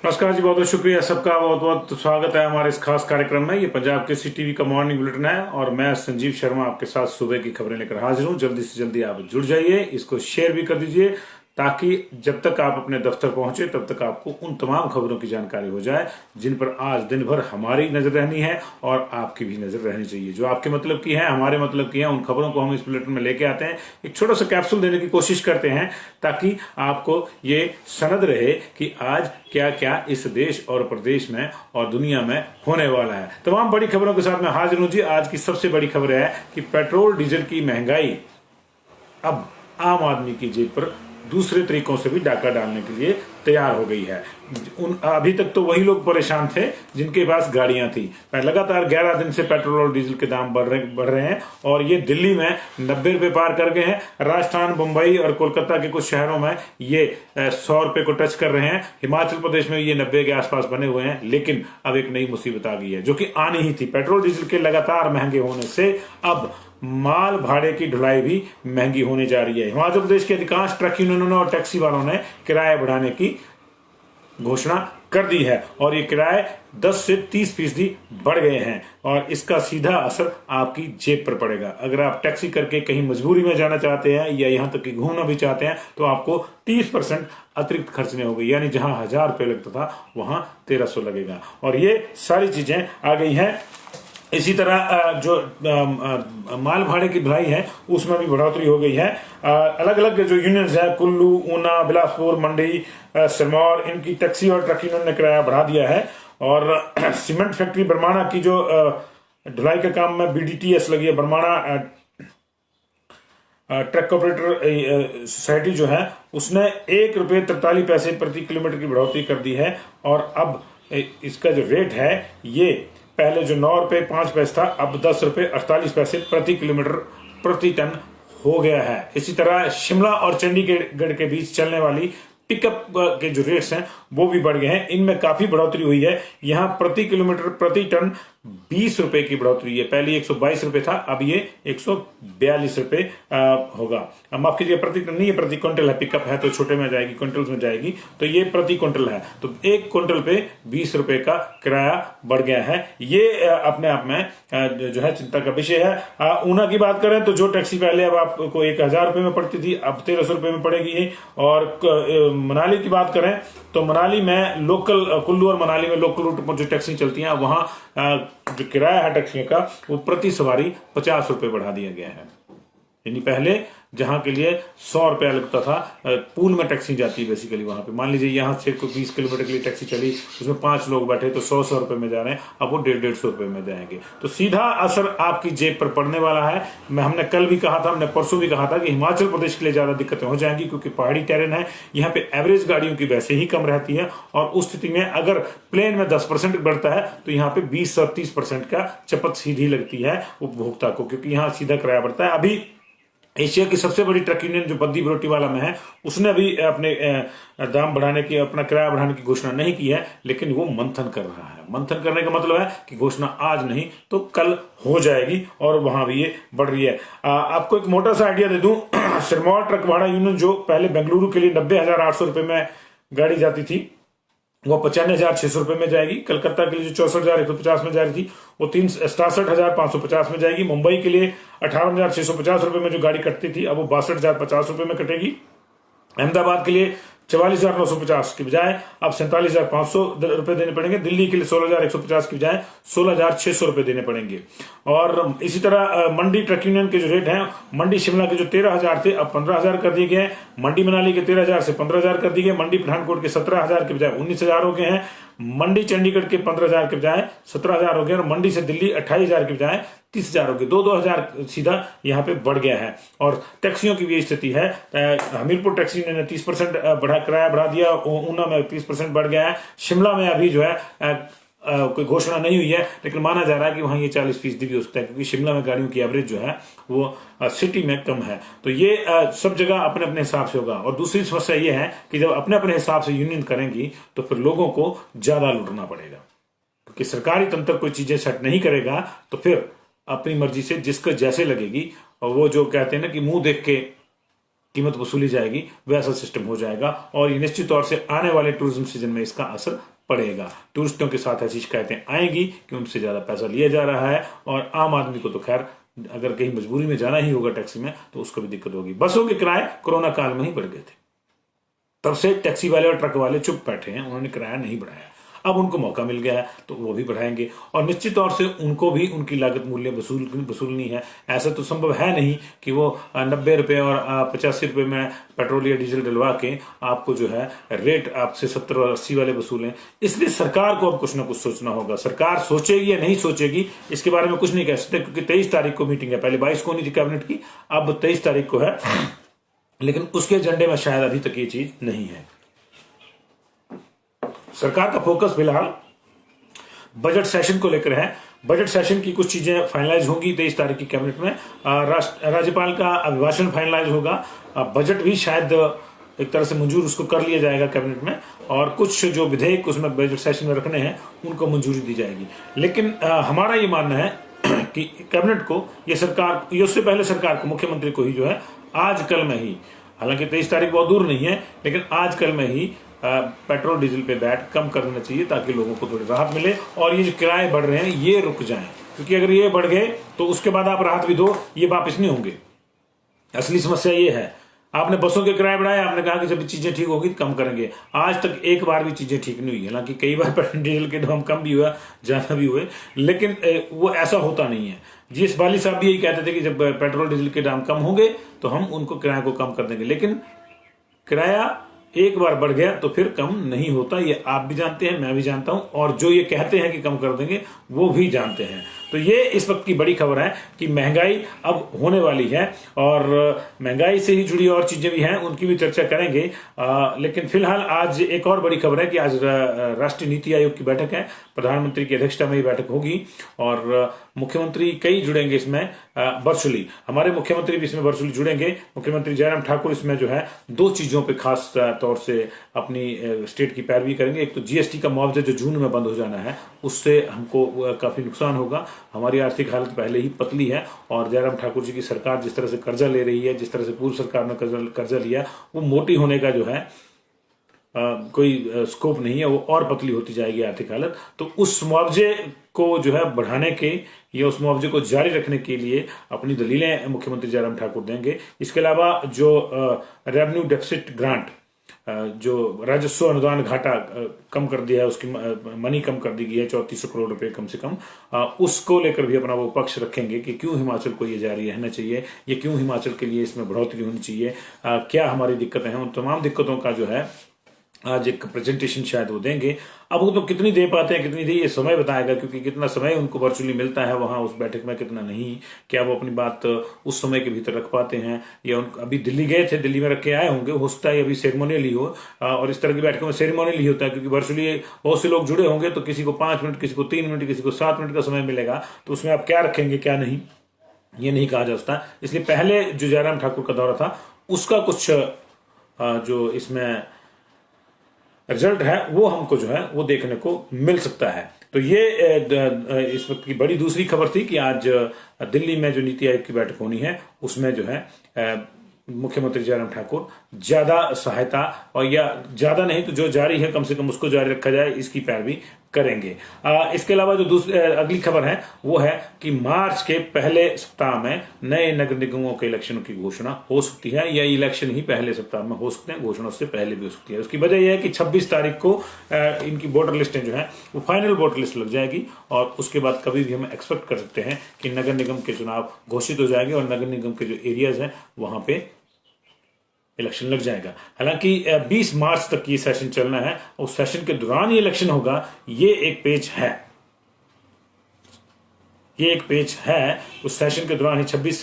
नमस्कार जी, बहुत बहुत शुक्रिया सबका। बहुत बहुत स्वागत है हमारे इस खास कार्यक्रम में। ये पंजाब केसरी टीवी का मॉर्निंग बुलेटिन है और मैं संजीव शर्मा आपके साथ सुबह की खबरें लेकर हाजिर हूं। जल्दी से जल्दी आप जुड़ जाइए, इसको शेयर भी कर दीजिए ताकि जब तक आप अपने दफ्तर पहुंचे तब तक आपको उन तमाम खबरों की जानकारी हो जाए जिन पर आज दिन भर हमारी नजर रहनी है और आपकी भी नजर रहनी चाहिए। जो आपके मतलब की है, हमारे मतलब की है, उन खबरों को हम इस बुलेटिन में लेके आते हैं। एक छोटा सा कैप्सूल देने की कोशिश करते हैं ताकि आपको ये सनद रहे कि आज क्या क्या इस देश और प्रदेश में और दुनिया में होने वाला है। तमाम बड़ी खबरों के साथ मैं हाजिर हूं जी। आज की सबसे बड़ी खबर है कि पेट्रोल डीजल की महंगाई अब आम आदमी की जेब पर दूसरे तरीकों से भी डाका डालने के लिए तैयार हो गई है। अभी तक तो वही लोग परेशान थे जिनके पास गाड़ियां थी। लगातार 11 दिन से पेट्रोल और डीजल के दाम बढ़ रहे हैं और ये दिल्ली में 90 रुपए पार कर गए हैं। राजस्थान, मुंबई और कोलकाता के कुछ शहरों में ये 100 रुपए को टच कर रहे हैं। हिमाचल प्रदेश में ये 90 के आसपास बने हुए हैं। लेकिन अब एक नई मुसीबत आ गई है जो कि आनी ही थी। पेट्रोल डीजल के लगातार महंगे होने से अब माल भाड़े की ढुलाई भी महंगी होने जा रही है। हिमाचल प्रदेश के अधिकांश ट्रक यूनियनों और टैक्सी वालों ने किराया बढ़ाने की घोषणा कर दी है और ये किराए 10 से 30% बढ़ गए हैं और इसका सीधा असर आपकी जेब पर पड़ेगा। अगर आप टैक्सी करके कहीं मजबूरी में जाना चाहते हैं या यहां तक कि घूमना भी चाहते हैं तो आपको 30% अतिरिक्त खर्चने होंगे। यानी जहां 1000 रुपये लगता था वहां 1300 लगेगा और ये सारी चीजें आ गई हैं। इसी तरह जो माल भाड़े की ढुलाई है उसमें भी बढ़ोतरी हो गई है। अलग अलग जो यूनियंस है, कुल्लू, ऊना, बिलासपुर, मंडी, सिरमौर, इनकी टैक्सी और ट्रक यूनियन ने किराया बढ़ा दिया है। और सीमेंट फैक्ट्री बरमाणा की जो ढुलाई का काम में BDTS लगी है, बरमाणा ट्रक ऑपरेटर सोसाइटी जो है, उसने ₹1.43 प्रति किलोमीटर की बढ़ोतरी कर दी है और अब इसका जो रेट है ये पहले जो ₹9.05 था अब ₹10.48 प्रति किलोमीटर प्रति टन हो गया है। इसी तरह शिमला और चंडीगढ़ के बीच चलने वाली पिकअप के जो रेट्स हैं वो भी बढ़ गए हैं। इनमें काफी बढ़ोतरी हुई है। यहाँ प्रति किलोमीटर प्रति टन 20 रुपए की बढ़ोतरी है। पहले 122 रुपए था, अब ये 142 रुपए होगा। माफ कीजिए, प्रति टन नहीं, ये प्रति क्विंटल है। पिकअप है तो छोटे में जाएगी, क्विंटल्स में जाएगी, तो ये प्रति क्विंटल है। तो 1 क्विंटल पे 20 रुपए का किराया बढ़ गया है। ये अपने आप में जो है चिंता का विषय है। ऊना की बात करें तो जो टैक्सी पहले अब आपको 1000 रुपए में पड़ती थी अब 1300 रुपए में पड़ेगी। और मनाली की बात करें तो मनाली में लोकल, कुल्लू और मनाली में लोकल रूट पर जो टैक्सी चलती हैं वहां जो किराया है टैक्सियों का वो प्रति सवारी 50 रुपए बढ़ा दिया गया है। यानी पहले जहां के लिए 100 रुपया लगता था, पूल में टैक्सी जाती है बेसिकली वहां पे। मान लीजिए यहां से कोई 20 किलोमीटर के लिए टैक्सी चली, उसमें 5 लोग बैठे तो 100 रुपए में जा रहे हैं, अब वो 150 रुपए में जाएंगे। तो सीधा असर आपकी जेब पर पड़ने वाला है। हमने कल भी कहा था, हमने परसों भी कहा था कि हिमाचल प्रदेश के लिए ज्यादा दिक्कतें हो जाएंगी क्योंकि पहाड़ी टेरेन है। यहाँ पे एवरेज गाड़ियों की वैसे ही कम रहती है और उस स्थिति में अगर प्लेन में 10% बढ़ता है तो यहाँ पे 20 और 30% का चपत सीधी लगती है उपभोक्ता को, क्योंकि यहाँ सीधा किराया बढ़ता है। अभी एशिया की सबसे बड़ी ट्रक यूनियन जो बद्दी बरोटीवाला में है उसने अभी अपने दाम बढ़ाने की, अपना किराया बढ़ाने की घोषणा नहीं की है, लेकिन वो मंथन कर रहा है। मंथन करने का मतलब है कि घोषणा आज नहीं तो कल हो जाएगी और वहां भी ये बढ़ रही है। आपको एक मोटा सा आइडिया दे दूं, सिरमौर ट्रक भाड़ा यूनियन जो पहले बेंगलुरु के लिए 90,800 रुपए में गाड़ी जाती थी वो 95,600 रुपए में जाएगी। कलकत्ता के लिए जो 64,150 में जा रही थी वो 67,550 में जाएगी। मुंबई के लिए 58,650 रुपए में जो गाड़ी कटती थी अब वो 62,050 रुपए में कटेगी। अहमदाबाद के लिए 44,950 की बजाय अब 47,500 रुपए देने पड़ेंगे। दिल्ली के लिए 16,150 की बजाय 16,600 रुपए देने पड़ेंगे। और इसी तरह मंडी ट्रक यूनियन के जो रेट हैं, मंडी शिमला के जो 13,000 थे अब 15,000 कर दिए गए हैं। मंडी मनाली के 13,000 से 15,000 कर दिए गए। मंडी पठानकोट के 17,000 के बजाय 19,000 हो गए हैं। मंडी चंडीगढ़ के 15,000 के बजाय 17,000 हो गए और मंडी से दिल्ली 28,000 के बजाय 30,000 हो गए। 2,000 सीधा यहाँ पे बढ़ गया है। और टैक्सियों की भी स्थिति है। हमीरपुर टैक्सी ने 30% किराया बढ़ा दिया, ऊना में 30% बढ़ गया है। शिमला में अभी जो है कोई घोषणा नहीं हुई है, लेकिन माना जा रहा है कि वहां ये 40% भी हो सकता है क्योंकि शिमला में गाड़ियों की एवरेज जो है वो सिटी में कम है। तो ये सब जगह अपने अपने हिसाब से होगा। और दूसरी समस्या ये है कि जब अपने अपने हिसाब से यूनियन करेंगी तो फिर लोगों को ज्यादा लूटना पड़ेगा, क्योंकि सरकारी तंत्र कोई चीजें सेट नहीं करेगा तो फिर अपनी मर्जी से जिसको जैसे लगेगी, और वो जो कहते हैं ना कि मुंह देख के कीमत वसूली जाएगी, वैसा सिस्टम हो जाएगा और ये निश्चित तौर से आने वाले टूरिज्म सीजन में इसका असर पड़ेगा। टूरिस्टों के साथ ऐसी शिकायतें आएंगी कि उनसे ज्यादा पैसा लिया जा रहा है और आम आदमी को तो खैर अगर कहीं मजबूरी में जाना ही होगा टैक्सी में तो उसको भी दिक्कत होगी। बसों के किराए कोरोना काल में ही बढ़ गए थे, तब से टैक्सी वाले और ट्रक वाले चुप बैठे हैं, उन्होंने किराया नहीं बढ़ाया। अब उनको मौका मिल गया है तो वो भी बढ़ाएंगे और निश्चित तौर से उनको भी उनकी लागत मूल्य वसूलनी है। ऐसा तो संभव है नहीं कि वो 90 रुपये और 85 रुपये में पेट्रोल या डीजल डलवा के आपको जो है रेट आपसे 70 और 80 वाले वसूलें। इसलिए सरकार को अब कुछ ना कुछ सोचना होगा। सरकार सोचेगी या नहीं सोचेगी इसके बारे में कुछ नहीं कह सकते, क्योंकि 23 तारीख को मीटिंग है। पहले 22 को नहीं थी कैबिनेट की, अब 23 तारीख को है, लेकिन उसके एजेंडे में शायद अभी तक ये चीज नहीं है। सरकार का फोकस फिलहाल बजट सेशन को लेकर है। बजट सेशन की कुछ चीजें फाइनलाइज होंगी 23 तारीख की कैबिनेट में। राज्यपाल का अभिभाषण फाइनलाइज होगा, बजट भी शायद एक तरह से मंजूर उसको कर लिया जाएगा कैबिनेट में, और कुछ जो विधेयक उसमें बजट सेशन में रखने हैं उनको मंजूरी दी जाएगी। लेकिन हमारा ये मानना है कि कैबिनेट को ये उससे पहले सरकार को, मुख्यमंत्री को ही जो है आज कल में ही, हालांकि 23 तारीख बहुत दूर नहीं है, लेकिन आज कल में ही पेट्रोल डीजल पे वैट कम कर देना चाहिए ताकि लोगों को थोड़ी राहत मिले और ये जो किराए बढ़ रहे हैं ये रुक जाएं, क्योंकि अगर ये बढ़ गए तो उसके बाद आप राहत भी दो, ये वापस नहीं होंगे। असली समस्या ये है, आपने बसों के किराए बढ़ाए, आपने कहा कि जब चीजें ठीक होगी तो कम करेंगे, आज तक एक बार भी चीजें ठीक नहीं हुई। हालांकि कई बार पेट्रोल डीजल के दाम कम भी हुआ, ज्यादा भी हुए, लेकिन वो ऐसा होता नहीं है। जीएस बाली साहब भी यही कहते थे कि जब पेट्रोल डीजल के दाम कम होंगे तो हम उनको किराए को कम कर देंगे, लेकिन किराया एक बार बढ़ गया तो फिर कम नहीं होता। ये आप भी जानते हैं, मैं भी जानता हूं, और जो ये कहते हैं कि कम कर देंगे वो भी जानते हैं। तो ये इस वक्त की बड़ी खबर है कि महंगाई अब होने वाली है, और महंगाई से ही जुड़ी और चीजें भी हैं, उनकी भी चर्चा करेंगे। लेकिन फिलहाल आज एक और बड़ी खबर है कि आज राष्ट्रीय नीति आयोग की बैठक है, प्रधानमंत्री की अध्यक्षता में ये बैठक होगी और मुख्यमंत्री कई जुड़ेंगे इसमें वर्चुअली। हमारे मुख्यमंत्री भी इसमें वर्चुअली जुड़ेंगे। मुख्यमंत्री जयराम ठाकुर इसमें जो है दो चीजों पे खास तौर से अपनी स्टेट की पैरवी करेंगे। एक तो जीएसटी का मुआवजा जो जून में बंद हो जाना है, उससे हमको काफी नुकसान होगा। हमारी आर्थिक हालत पहले ही पतली है और जयराम ठाकुर जी की सरकार जिस तरह से कर्जा ले रही है, जिस तरह से पूर्व सरकार ने कर्जा लिया, वो मोटी होने का जो है कोई स्कोप नहीं है, वो और पतली होती जाएगी आर्थिक हालत। तो उस मुआवजे को जो है बढ़ाने के या उस मुआवजे को जारी रखने के लिए अपनी दलीलें मुख्यमंत्री जयराम ठाकुर देंगे। इसके अलावा जो रेवेन्यू डेफिसिट ग्रांट, जो राजस्व अनुदान घाटा कम कर दिया है, उसकी मनी कम कर दी गई है 3400 करोड़ रुपए कम से कम, उसको लेकर भी अपना वो पक्ष रखेंगे कि क्यों हिमाचल को ये जारी रहना चाहिए, ये क्यों हिमाचल के लिए इसमें बढ़ोतरी होनी चाहिए, क्या हमारी दिक्कतें हैं। उन तमाम दिक्कतों का जो है आज एक प्रेजेंटेशन शायद वो देंगे। अब वो तो कितनी दे पाते हैं कितनी दे ये समय बताएगा, क्योंकि कितना समय उनको वर्चुअली मिलता है वहां उस बैठक में, कितना नहीं, क्या वो अपनी बात उस समय के भीतर रख पाते हैं, या अभी दिल्ली गए थे, दिल्ली में रख के आए होंगे, हो सकता है अभी सेरेमोनियल ही हो, और इस तरह की बैठकों में सेरेमोनियल ही होता है, क्योंकि वर्चुअली बहुत से लोग जुड़े होंगे, तो किसी को 5 मिनट, किसी को 3 मिनट, किसी को 7 मिनट का समय मिलेगा, तो उसमें आप क्या रखेंगे क्या नहीं ये नहीं कहा जा सकता। इसलिए पहले जो जयराम ठाकुर का दौरा था उसका कुछ जो इसमें रिजल्ट है वो हमको जो है वो देखने को मिल सकता है। तो ये इस वक्त की बड़ी दूसरी खबर थी कि आज दिल्ली में जो नीति आयोग की बैठक होनी है उसमें जो है मुख्यमंत्री जयराम ठाकुर ज्यादा सहायता, और या ज्यादा नहीं तो जो जारी है कम से कम उसको जारी रखा जाए, इसकी पैरवी करेंगे। इसके अलावा जो अगली खबर है वो है कि मार्च के पहले सप्ताह में नए नगर निगमों के इलेक्शन की घोषणा हो सकती है, या इलेक्शन ही पहले सप्ताह में हो सकते हैं, घोषणा उससे पहले भी हो सकती है। उसकी वजह यह है कि 26 तारीख को इनकी वोटर लिस्टें जो है वो फाइनल वोटर लिस्ट लग जाएगी, और उसके बाद कभी भी हम एक्सपेक्ट कर सकते हैं कि नगर निगम के चुनाव घोषित हो जाएंगे और नगर निगम के जो एरियाज हैं वहां पे इलेक्शन लग जाएगा। हालांकि 20 मार्च तक ये सेशन चलना है, उस सेशन के दौरान ये इलेक्शन होगा, ये एक पेच है, ये एक पेच है। उस सेशन के दौरान ही 26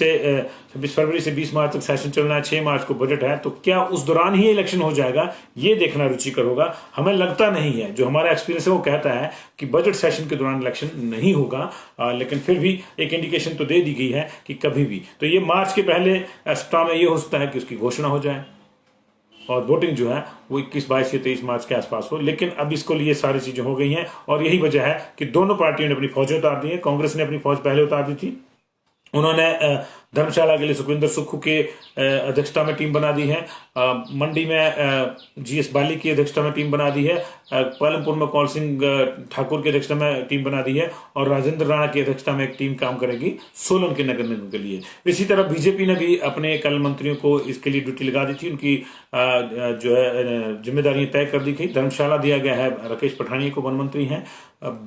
फरवरी से 20 मार्च तक सेशन चलना है, 6 मार्च को बजट है, तो क्या उस दौरान ही इलेक्शन हो जाएगा, ये देखना रुचिकर होगा। हमें लगता नहीं है, जो हमारा एक्सपीरियंस है वो कहता है कि बजट सेशन के दौरान इलेक्शन नहीं होगा, लेकिन फिर भी एक इंडिकेशन तो दे दी गई है कि कभी भी। तो ये मार्च के पहले सप्ताह में ये हो सकता है कि उसकी घोषणा हो जाए और वोटिंग जो है वो 21, 22 या 23 मार्च के आसपास हो। लेकिन अब इसको लिए सारी चीजें हो गई हैं, और यही वजह है कि दोनों पार्टियों ने अपनी फौजें उतार दी है। कांग्रेस ने अपनी फौज पहले उतार दी थी, उन्होंने धर्मशाला के लिए सुखविंदर सुक्खू के अध्यक्षता में टीम बना दी है। मंडी में जीएस बाली की अध्यक्षता में टीम बना दी है। पालमपुर में कौल सिंह ठाकुर की अध्यक्षता में टीम बना दी है और राजेंद्र राणा की अध्यक्षता में एक टीम काम करेगी सोलन के नगर निगम के लिए। इसी तरह बीजेपी ने भी अपने कल मंत्रियों को इसके लिए ड्यूटी लगा दी थी। उनकी जो है जिम्मेदारियां तय कर दी गई। धर्मशाला दिया गया है राकेश पठानिया को, वन मंत्री हैं।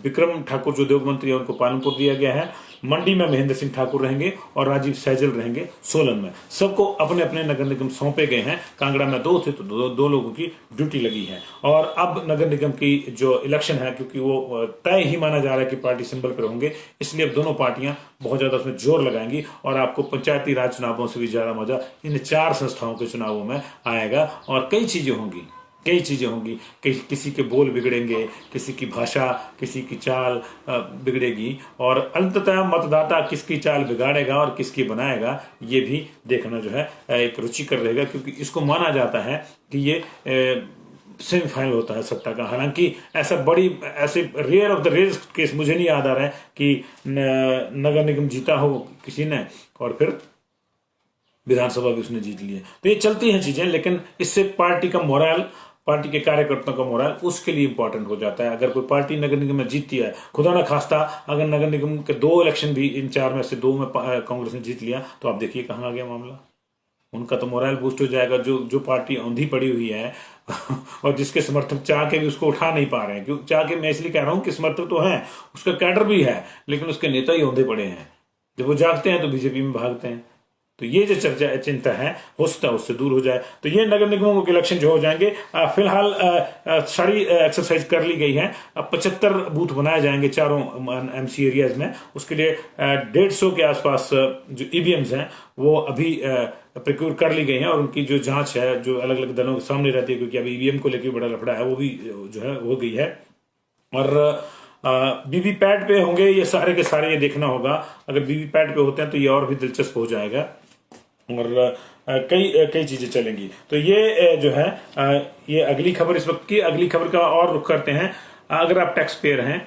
विक्रम ठाकुर जो उद्योग मंत्री है उनको पालमपुर दिया गया है। मंडी में महेंद्र सिंह ठाकुर रहेंगे और राजीव सहजल रहेंगे सोलन में। सबको अपने अपने नगर निगम सौंपे गए हैं। कांगड़ा में 2 थे तो दो लोगों की ड्यूटी लगी है। और अब नगर निगम की जो इलेक्शन है, क्योंकि वो तय ही माना जा रहा है कि पार्टी सिंबल पर होंगे, इसलिए अब दोनों पार्टियां बहुत ज्यादा उसमें जोर लगाएंगी और आपको पंचायती राज चुनावों से भी ज्यादा मजा इन 4 संस्थाओं के चुनावों में आएगा। और कई चीजें होंगी, किसी के बोल बिगड़ेंगे, किसी की भाषा, किसी की चाल बिगड़ेगी और अंततः मतदाता किसकी चाल बिगाड़ेगा और किसकी बनाएगा, ये भी देखना जो है एक रुचिकर रहेगा। क्योंकि इसको माना जाता है कि ये सेमीफाइनल होता है सत्ता का। हालांकि ऐसे rare of the rare case मुझे नहीं याद आ रहा है कि नगर निगम जीता हो किसी ने और फिर विधानसभा भी उसने जीत ली है। तो ये चलती हैं चीजें, लेकिन इससे पार्टी का मोरल, पार्टी के कार्यकर्ताओं का मोरल उसके लिए इंपॉर्टेंट हो जाता है। अगर कोई पार्टी नगर निगम में जीतती है, खुदा ना खास्ता अगर नगर निगम के 2 इलेक्शन भी इन 4 में से 2 में कांग्रेस ने जीत लिया, तो आप देखिए कहाँ आ गया मामला। उनका तो मोरल बूस्ट हो जाएगा। जो पार्टी औंधी पड़ी हुई है और जिसके समर्थक चाह के भी उसको उठा नहीं पा रहे हैं, क्योंकि चाह के मैं इसलिए कह रहा हूं कि समर्थक तो हैं, उसका कैडर भी है, लेकिन उसके नेता ही औंधे पड़े हैं। जब वो जागते हैं तो बीजेपी में भागते हैं। तो ये जो चर्चा चिंता है हो सकता है उससे दूर हो जाए। तो ये नगर निगमों के इलेक्शन जो हो जाएंगे, फिलहाल सारी एक्सरसाइज कर ली गई है। अब 75 बूथ बनाए जाएंगे चारों एमसी एरियाज में। उसके लिए 150 के आसपास जो ईवीएम्स हैं वो अभी प्रिक्योर कर ली गई हैं और उनकी जो जांच है जो अलग अलग दलों के सामने रहती है, क्योंकि अभी ईवीएम को लेकर बड़ा लफड़ा है, वो भी जो है हो गई है। और वीवीपैट पे होंगे ये सारे के सारे, ये देखना होगा। अगर वीवीपैट पे होते हैं तो ये और भी दिलचस्प हो जाएगा और कई चीजें चलेंगी। तो ये जो है ये अगली खबर, इस वक्त की अगली खबर का और रुख करते हैं। अगर आप टैक्स पेयर हैं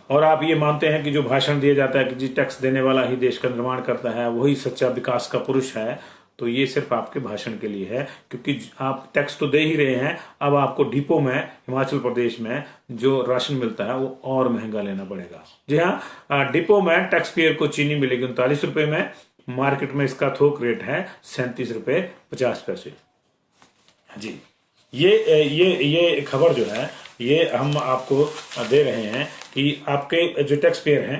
और आप ये मानते हैं कि जो भाषण दिया जाता है कि जी टैक्स देने वाला ही देश का निर्माण करता है, वही सच्चा विकास का पुरुष है, तो ये सिर्फ आपके भाषण के लिए है। क्योंकि आप टैक्स तो दे ही रहे हैं, अब आपको डिपो में हिमाचल प्रदेश में जो राशन मिलता है वो और महंगा लेना पड़ेगा। जी हाँ, डिपो में टैक्स पेयर को चीनी मिलेगी 39 रुपए में, मार्केट में इसका थोक रेट है 37 रुपए 50 पैसे। जी ये खबर जो है ये हम आपको दे रहे हैं कि आपके जो टैक्स पेयर हैं,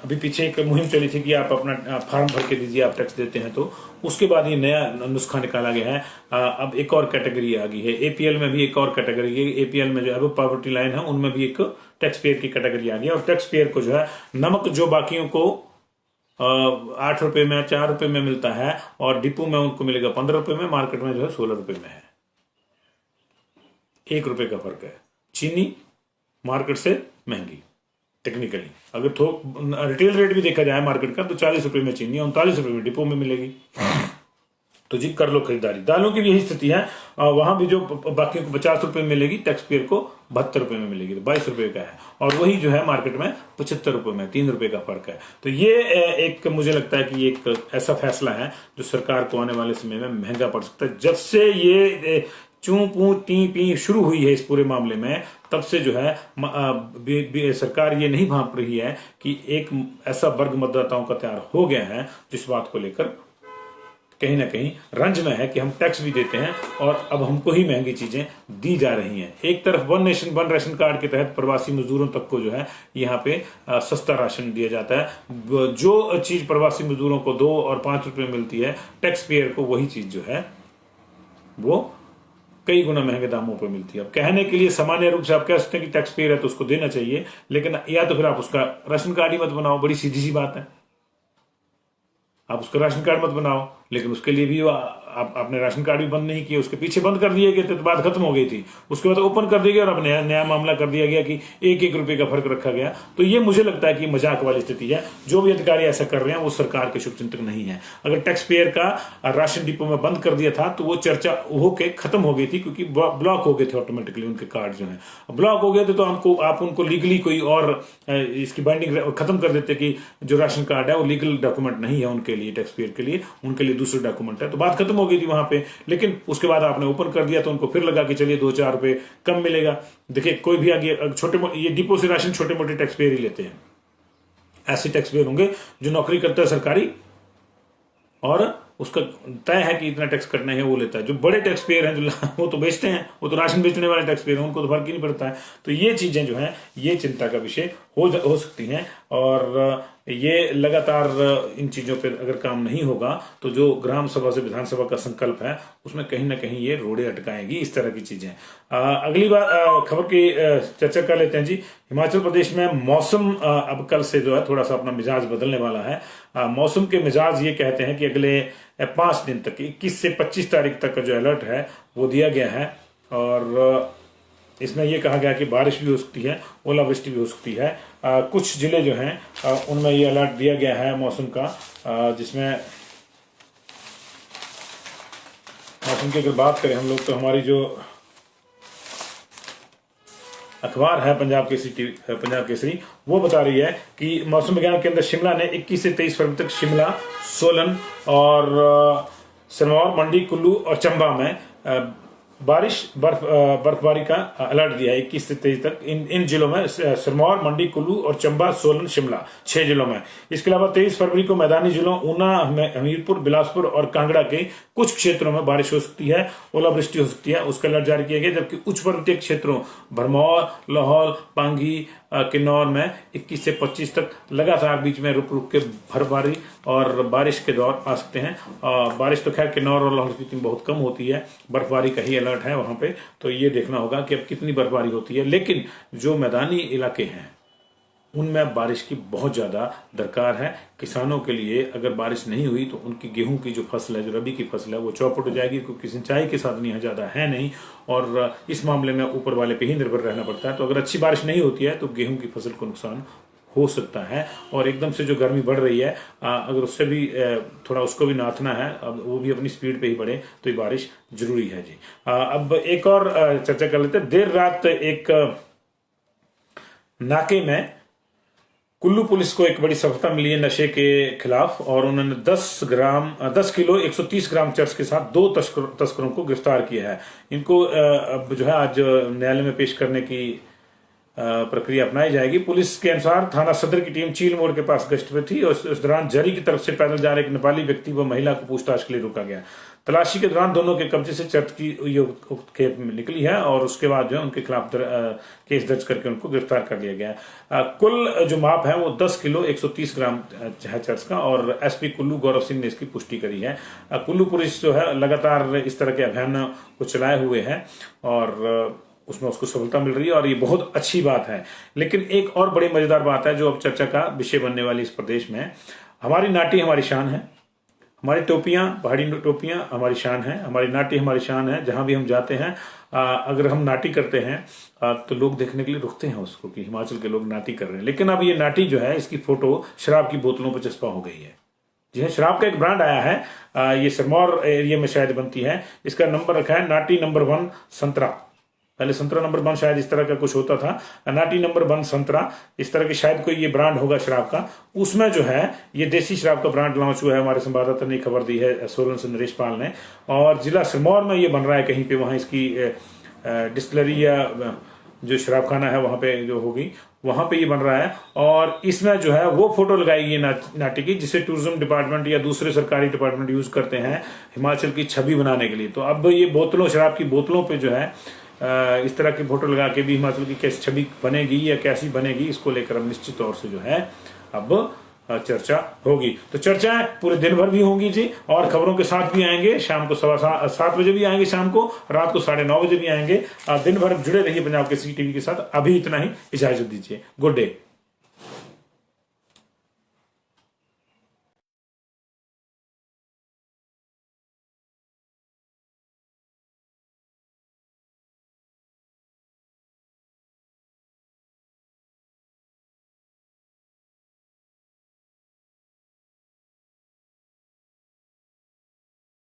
अभी पीछे एक मुहिम चली थी कि आप अपना फॉर्म भर के दीजिए, आप टैक्स देते हैं, तो उसके बाद ये नया नुस्खा निकाला गया है। अब एक और कैटेगरी आ गई है। एपीएल में भी एक और कैटेगरी है। एपीएल में जो है वो पॉवर्टी लाइन है, उनमें भी एक टैक्स पेयर की कैटेगरी आ गई है। और टैक्स पेयर को जो है नमक जो बाकियों को 8 रुपए में 4 रुपए में मिलता है और डिपो में उनको मिलेगा 15 रुपए में, मार्केट में जो है 16 रुपए में है। 1 रुपए का फर्क है। चीनी मार्केट से महंगी टेक्निकली, अगर थोक रिटेल रेट भी देखा जाए मार्केट का तो 40 रुपए में चीनी, 39 रुपए में डिपो में मिलेगी। तो जी कर लो खरीदारी। दालों की भी यही स्थिति है, वहां भी जो बाकी को 50 रुपए में मिलेगी, टैक्स पेयर को 72 रुपए में मिलेगी, तो 22 रुपए का है। और वही जो है मार्केट में 75 रुपए में, 3 रुपए का फर्क है। तो ये एक मुझे लगता है कि एक ऐसा फैसला है जो सरकार को आने वाले समय में महंगा पड़ सकता है। जब से ये चू पू टी पी शुरू हुई है इस पूरे मामले में, तब से जो है सरकार ये नहीं भांप रही है कि एक ऐसा वर्ग मतदाताओं का तैयार हो गया है जिस बात को लेकर कहीं ना कहीं रंज में है कि हम टैक्स भी देते हैं और अब हमको ही महंगी चीजें दी जा रही हैं। एक तरफ one nation one ration card के तहत प्रवासी मजदूरों तक को जो है यहाँ पे सस्ता राशन दिया जाता है। जो चीज प्रवासी मजदूरों को 2 और 5 रुपए मिलती है, टैक्स पेयर को वही चीज जो है वो कई गुना महंगे दामों पर मिलती है। अब कहने के लिए सामान्य रूप से आप कह सकते हैं कि टैक्स पेयर है तो उसको देना चाहिए, लेकिन या तो फिर आप उसका राशन कार्ड ही मत बनाओ, बड़ी सीधी सी बात है। आप उसका राशन कार्ड मत बनाओ, लेकिन उसके लिए भी आपने राशन कार्ड भी बंद नहीं किए, उसके पीछे बंद कर दिए गए थे तो बात खत्म हो गई थी। उसके बाद ओपन कर दिया गया और अब नया मामला कर दिया गया कि 1-1 रुपए का फर्क रखा गया। तो ये मुझे लगता है कि मजाक वाली स्थिति है। जो भी अधिकारी ऐसा कर रहे हैं वो सरकार के शुभचिंतक नहीं है। अगर टैक्स पेयर का राशन डिपो में बंद कर दिया था तो वो चर्चा होके खत्म हो गई थी, क्योंकि ब्लॉक हो गए थे ऑटोमेटिकली उनके कार्ड जो है। ब्लॉक हो गए थे तो आप उनको लीगली कोई और इसकी बाइंडिंग खत्म कर देते कि जो राशन कार्ड है वो लीगल डॉक्यूमेंट नहीं है उनके लिए, टैक्स पेयर के लिए, उनके लिए दूसरे डॉक्यूमेंट है, तो बात खत्म हो गई थी वहां पे। लेकिन उसके बाद आपने ओपन कर दिया तो उनको फिर लगा कि चलिए 2-4 रुपए कम मिलेगा। देखिए कोई भी आगे ये डिपो से राशन छोटे मोटे टैक्स पेयर ही लेते हैं। ऐसे टैक्स पेयर होंगे जो नौकरी करता है सरकारी और उसका तय है कि इतना टैक्स कटना है, वो लेता है। जो बड़े टैक्स पेयर हैं जो वो तो बेचते हैं, वो तो राशन बेचने वाले टैक्स पेयर हैं, उनको तो फर्क ही नहीं पड़ता है। तो ये चीजें जो हैं ये चिंता का विषय हो सकती हैं। और ये लगातार इन चीजों पे अगर काम नहीं होगा तो जो ग्राम सभा से विधानसभा का संकल्प है उसमें कहीं ना कहीं ये रोड़े अटकाएगी इस तरह की चीजें। अगली बार खबर की चर्चा कर लेते हैं जी। हिमाचल प्रदेश में मौसम अब कल से जो है थोड़ा सा अपना मिजाज बदलने वाला है। मौसम के मिजाज ये कहते हैं कि अगले 5 दिन तक 21 से 25 तारीख तक का जो अलर्ट है वो दिया गया है। और इसमें यह कहा गया कि बारिश भी हो सकती है, ओलावृष्टि भी हो सकती है। कुछ जिले जो हैं उनमें ये अलर्ट दिया गया है मौसम का, जिसमें मौसम की अगर बात करें हम लोग तो हमारी जो अखबार है पंजाब केसरी वो बता रही है कि मौसम विज्ञान केंद्र शिमला ने 21 से 23 फरवरी तक शिमला, सोलन और सिरमौर, मंडी, कुल्लू और चंबा में बर्फबारी का अलर्ट दिया है 21 से 23 तक इन जिलों में, सिरमौर, मंडी, कुल्लू और चंबा, सोलन, शिमला 6 जिलों में। इसके अलावा 23 फरवरी को मैदानी जिलों ऊना, हमीरपुर, बिलासपुर और कांगड़ा के कुछ क्षेत्रों में बारिश हो सकती है, ओलावृष्टि हो सकती है, उसका अलर्ट जारी किया गया। जबकि उच्च पर्वतीय क्षेत्रों भरमौर, लाहौल, पांगी, किन्नौर में 21 से 25 तक लगातार बीच में रुक रुक के बर्फबारी और बारिश के दौर आ सकते हैं। बारिश तो खैर किन्नौर और लाहौल स्पीति में बहुत कम होती है, बर्फबारी का ही अलर्ट है वहां पे। तो ये देखना होगा कि अब कितनी बर्फबारी होती है। लेकिन जो मैदानी इलाके हैं उनमें बारिश की बहुत ज्यादा दरकार है। किसानों के लिए अगर बारिश नहीं हुई तो उनकी गेहूं की जो फसल है, जो रबी की फसल है, वो चौपट हो जाएगी, क्योंकि सिंचाई के साधन यहाँ ज्यादा है नहीं और इस मामले में ऊपर वाले पे ही निर्भर रहना पड़ता है। तो अगर अच्छी बारिश नहीं होती है तो गेहूं की फसल को नुकसान हो सकता है। और एकदम से जो गर्मी बढ़ रही है अगर उससे भी थोड़ा उसको भी नाथना है, अब वो भी अपनी स्पीड पे ही बढ़े, तो ये बारिश जरूरी है जी। अब एक और चर्चा कर लेते हैं। देर रात एक नाके में कुल्लू पुलिस को एक बड़ी सफलता मिली है नशे के खिलाफ, और उन्होंने 10 किलो 130 ग्राम चरस के साथ 2 तस्करों को गिरफ्तार किया है। इनको अब जो है आज न्यायालय में पेश करने की प्रक्रिया अपनाई जाएगी। पुलिस के अनुसार थाना सदर की टीम चील मोड़ के पास गश्त पे थी और उस दौरान जरी की तरफ से पैदल जा रहे एक नेपाली व्यक्ति व महिला को पूछताछ के लिए रोका गया। तलाशी के दौरान दोनों के कब्जे से चरस की खेप निकली है और उसके बाद जो है उनके खिलाफ केस दर्ज करके उनको गिरफ्तार कर लिया गया। कुल जो माप है वो 10 किलो 130 ग्राम है चरस का, और एसपी कुल्लू गौरव सिंह ने इसकी पुष्टि करी है। कुल्लू पुलिस जो है लगातार इस तरह के अभियान को चलाए हुए है और उसमें उसको सफलता मिल रही है और ये बहुत अच्छी बात है। लेकिन एक और बड़ी मजेदार बात है जो अब चर्चा का विषय बनने वाली इस प्रदेश में। हमारी नाटी हमारी शान है, हमारी टोपियां, पहाड़ी टोपियां हमारी शान है, हमारी नाटी हमारी शान है। जहां भी हम जाते हैं अगर हम नाटी करते हैं तो लोग देखने के लिए रुकते हैं उसको कि हिमाचल के लोग नाटी कर रहे हैं। लेकिन अब ये नाटी जो है इसकी फोटो शराब की बोतलों पर चस्पा हो गई है। जी शराब का एक ब्रांड आया है, ये सिरमौर एरिया में शायद बनती है। इसका नंबर रखा है नाटी नंबर 1 संतरा। पहले संतरा नंबर 1 शायद इस तरह का कुछ होता था, नाटी नंबर 1 संतरा, इस तरह की शायद कोई ये ब्रांड होगा शराब का। उसमें जो है ये देसी शराब का ब्रांड लॉन्च हुआ है। हमारे संवाददाता ने खबर दी है, सोलन से नरेश पाल ने। और जिला सिरमौर में ये बन रहा है कहीं पे, वहां इसकी डिस्टिलरी या जो शराब खाना है वहां पे जो होगी वहां पे ये बन रहा है। और इसमें जो है वो फोटो लगाई गई नाटी की, जिसे टूरिज्म डिपार्टमेंट या दूसरे सरकारी डिपार्टमेंट यूज करते हैं हिमाचल की छवि बनाने के लिए। तो अब ये बोतलों, शराब की बोतलों पे जो है इस तरह की फोटो लगा के भी हिमाचल की कैसी छवि बनेगी या कैसी बनेगी, इसको लेकर अब निश्चित तौर से जो है अब चर्चा होगी। तो चर्चाएं पूरे दिन भर भी होंगी जी, और खबरों के साथ भी आएंगे। शाम को 7:15 बजे भी आएंगे, शाम को रात को 9:30 बजे भी आएंगे। दिन भर जुड़े रहिए पंजाब केसरी टीवी के साथ। अभी इतना ही, इजाजत दीजिए। Good day.